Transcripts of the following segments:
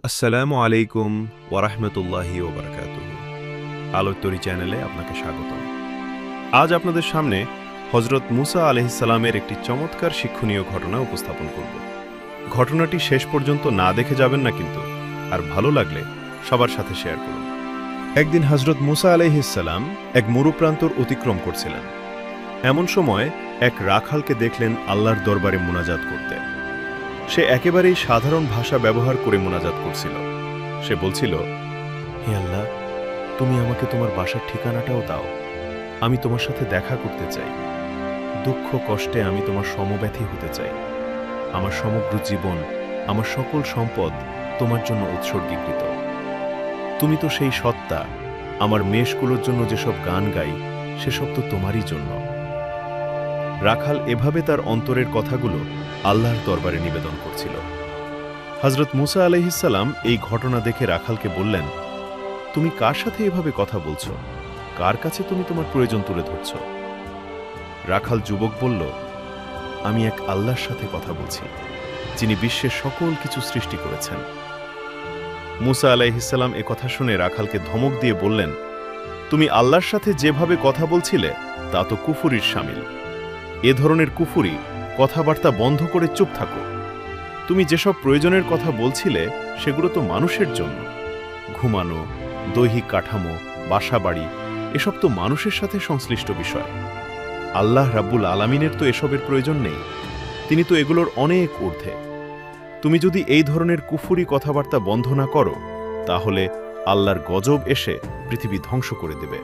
আসসালামু আলাইকুম ওয়ারাহমাতুল্লাহি ওয়াবারাকাতুহু। আলোত্তরী চ্যানেলে আপনাকে স্বাগতম। আজ আপনাদের সামনে হযরত মুসা আলাইহিসসালামের একটি চমৎকার শিক্ষণীয় ঘটনা উপস্থাপন করব। ঘটনাটি শেষ পর্যন্ত না দেখে যাবেন না কিন্তু, আর ভালো লাগলে সবার সাথে শেয়ার করুন। একদিন হযরত মুসা আলাইহিসসালাম এক মরুপ্রান্তর অতিক্রম করছিলেন। এমন সময় এক রাখালকে দেখলেন আল্লাহর দরবারে মুনাজাত করতে। সে একেবারেই সাধারণ ভাষা ব্যবহার করে মুনাজাত করছিল। সে বলছিল, হে আল্লাহ, তুমি আমাকে তোমার বাসার ঠিকানাটাও দাও। আমি তোমার সাথে দেখা করতে চাই। দুঃখ কষ্টে আমি তোমার সমব্যথী হতে চাই। আমার সমগ্র জীবন, আমার সকল সম্পদ তোমার জন্য উৎসর্গীকৃত। তুমি তো সেই সত্তা। আমার মেষগুলোর জন্য যেসব গান গাই সেসব তো তোমারই জন্য। রাখাল এভাবে তার অন্তরের কথাগুলো আল্লাহর দরবারে নিবেদন করছিল। হযরত মুসা আলাইহিসসালাম এই ঘটনা দেখে রাখালকে বললেন, তুমি কার সাথে এভাবে কথা বলছো? কার কাছে তুমি তোমার প্রয়োজন তুলে ধরছ? রাখাল যুবক বলল, আমি এক আল্লাহর সাথে কথা বলছি, যিনি বিশ্বের সকল কিছু সৃষ্টি করেছেন। মুসা আলাইহিসসালাম এ কথা শুনে রাখালকে ধমক দিয়ে বললেন, তুমি আল্লাহর সাথে যেভাবে কথা বলছিলে তা তো কুফরির শামিল। এ ধরনের কুফরি কথাবার্তা বন্ধ করে চুপ থাকো। তুমি যেসব প্রয়োজনের কথা বলছিলে সেগুলো তো মানুষের জন্য। ঘুমানো, দৈহিক কাঠামো, বাসাবাড়ি, এসব তো মানুষের সাথে সংশ্লিষ্ট বিষয়। আল্লাহ রাব্বুল আলামিনের তো এসবের প্রয়োজন নেই। তিনি তো এগুলোর অনেক ঊর্ধ্বে। তুমি যদি এই ধরনের কুফরি কথাবার্তা বন্ধ না করো, তাহলে আল্লাহর গজব এসে পৃথিবী ধ্বংস করে দেবে।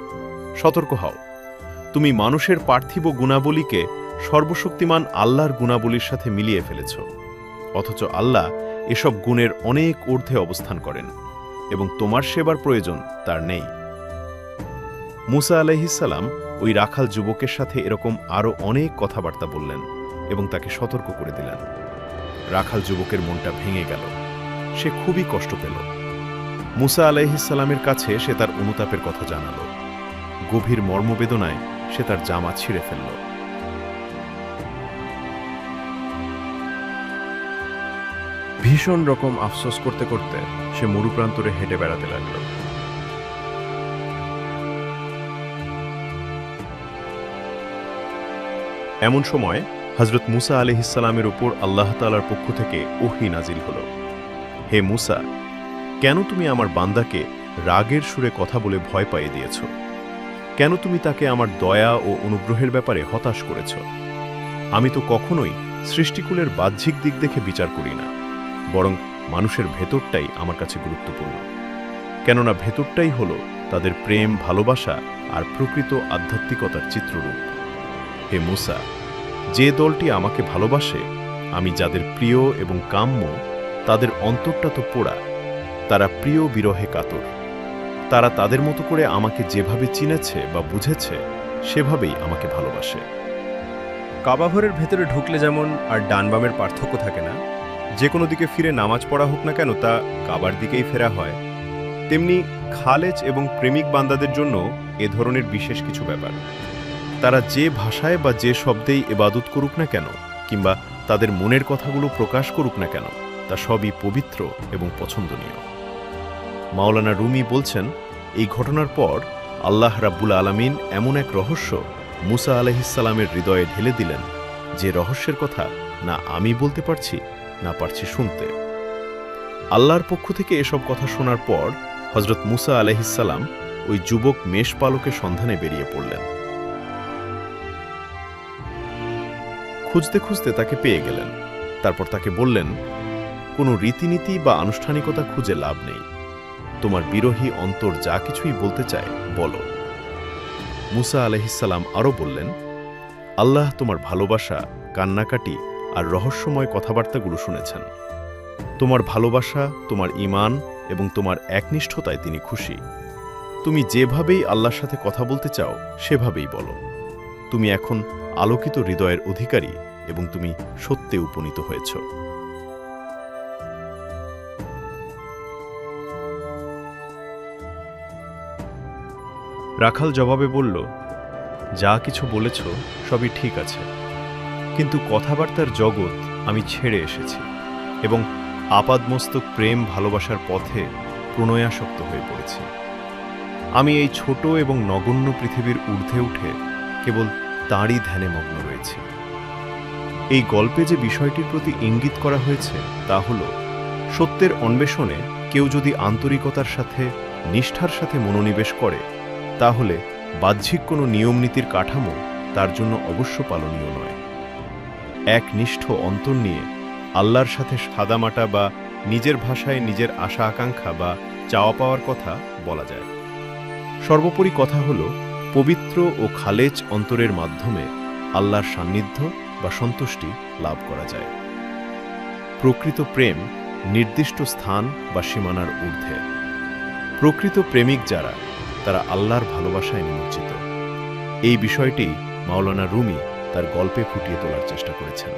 সতর্ক হও। তুমি মানুষের পার্থিব গুণাবলীকে সর্বশক্তিমান আল্লাহর গুণাবলীর সাথে মিলিয়ে ফেলেছ, অথচ আল্লাহ এসব গুণের অনেক ঊর্ধ্বে অবস্থান করেন এবং তোমার সেবার প্রয়োজন তার নেই। মুসা আলাইহিসসালাম ওই রাখাল যুবকের সাথে এরকম আরও অনেক কথাবার্তা বললেন এবং তাকে সতর্ক করে দিলেন। রাখাল যুবকের মনটা ভেঙে গেল। সে খুবই কষ্ট পেল। মুসা আলাইহিসসালামের কাছে সে তার অনুতাপের কথা জানাল। গভীর মর্মবেদনায় সে তার জামা ছিঁড়ে ফেলল। ভীষণ রকম আফসোস করতে করতে সে মরুপ্রান্তরে হেঁটে বেড়াতে লাগল। এমন সময় হযরত মুসা আলাইহিসসালামের উপর আল্লাহ তাআলার পক্ষ থেকে ওহী নাজিল হল। হে মুসা, কেন তুমি আমার বান্দাকে রাগের সুরে কথা বলে ভয় পাইয়ে দিয়েছ? কেন তুমি তাকে আমার দয়া ও অনুগ্রহের ব্যাপারে হতাশ করেছ? আমি তো কখনোই সৃষ্টিকুলের বাহ্যিক দিক দেখে বিচার করি না, বরং মানুষের ভেতরটাই আমার কাছে গুরুত্বপূর্ণ। কেননা ভেতরটাই হল তাদের প্রেম, ভালোবাসা আর প্রকৃত আধ্যাত্মিকতার চিত্ররূপ। হে মুসা, যে দলটি আমাকে ভালোবাসে, আমি যাদের প্রিয় এবং কাম্য, তাদের অন্তরটা তো পোড়া। তারা প্রিয় বিরহে কাতর। তারা তাদের মতো করে আমাকে যেভাবে চিনেছে বা বুঝেছে সেভাবেই আমাকে ভালোবাসে। কাবাঘরের ভেতরে ঢুকলে যেমন আর ডান বামের পার্থক্য থাকে না, যে কোনো দিকে ফিরে নামাজ পড়া হোক না কেন তা কাবার দিকেই ফেরা হয়, তেমনি খালেজ এবং প্রেমিক বান্দাদের জন্য এ ধরনের বিশেষ কিছু ব্যাপার। তারা যে ভাষায় বা যে শব্দেই ইবাদত করুক না কেন, কিংবা তাদের মনের কথাগুলো প্রকাশ করুক না কেন, তা সবই পবিত্র এবং পছন্দনীয়। মাওলানা রুমি বলছেন, এই ঘটনার পর আল্লাহ রাব্বুল আলামিন এমন এক রহস্য মুসা আলাইহিসসালামের হৃদয়ে ঢেলে দিলেন, যে রহস্যের কথা না আমি বলতে পারছি, না পারছি শুনতে। আল্লাহর পক্ষ থেকে এসব কথা শোনার পর হযরত মুসা আলাইহিসসালাম ওই যুবক মেষপালকের সন্ধানে বেরিয়ে পড়লেন। খুঁজতে খুঁজতে তাকে পেয়ে গেলেন। তারপর তাকে বললেন, কোনো রীতিনীতি বা আনুষ্ঠানিকতা খুঁজে লাভ নেই। তোমার বিরহী অন্তর যা কিছুই বলতে চায় বলো। মুসা আলাইহিসসালাম আরও বললেন, আল্লাহ তোমার ভালোবাসা, কান্নাকাটি আর রহস্যময় কথাবার্তাগুলো শুনেছেন। তোমার ভালোবাসা, তোমার ঈমান এবং তোমার একনিষ্ঠতায় তিনি খুশি। তুমি যেভাবেই আল্লাহর সাথে কথা বলতে চাও সেভাবেই বলো। তুমি এখন আলোকিত হৃদয়ের অধিকারী এবং তুমি সত্যে উপনীত হয়েছ। রাখাল জবাবে বলল, যা কিছু বলেছ সবই ঠিক আছে, কিন্তু কথাবার্তার জগৎ আমি ছেড়ে এসেছি এবং আপাদমস্তক প্রেম ভালোবাসার পথে প্রণয়াসক্ত হয়ে পড়েছি। আমি এই ছোট এবং নগণ্য পৃথিবীর ঊর্ধ্বে উঠে কেবল তাঁরই ধ্যানে মগ্ন রয়েছি। এই গল্পে যে বিষয়টির প্রতি ইঙ্গিত করা হয়েছে তা হল, সত্যের অন্বেষণে কেউ যদি আন্তরিকতার সাথে, নিষ্ঠার সাথে মনোনিবেশ করে, তাহলে বাহ্যিক কোনো নিয়মনীতির কাঠামো তার জন্য অবশ্য পালনীয় নয়। এক নিষ্ঠ অন্তর নিয়ে আল্লাহর সাথে সাদামাটা বা নিজের ভাষায় নিজের আশা আকাঙ্ক্ষা বা চাওয়া পাওয়ার কথা বলা যায়। সর্বোপরি কথা হল, পবিত্র ও খালেজ অন্তরের মাধ্যমে আল্লাহর সান্নিধ্য বা সন্তুষ্টি লাভ করা যায়। প্রকৃত প্রেম নির্দিষ্ট স্থান বা সীমানার ঊর্ধ্বে। প্রকৃত প্রেমিক যারা, তারা আল্লাহর ভালোবাসায় নিমজ্জিত। এই বিষয়টি মাওলানা রুমি তার গল্পে ফুটিয়ে তোলার চেষ্টা করেছেন।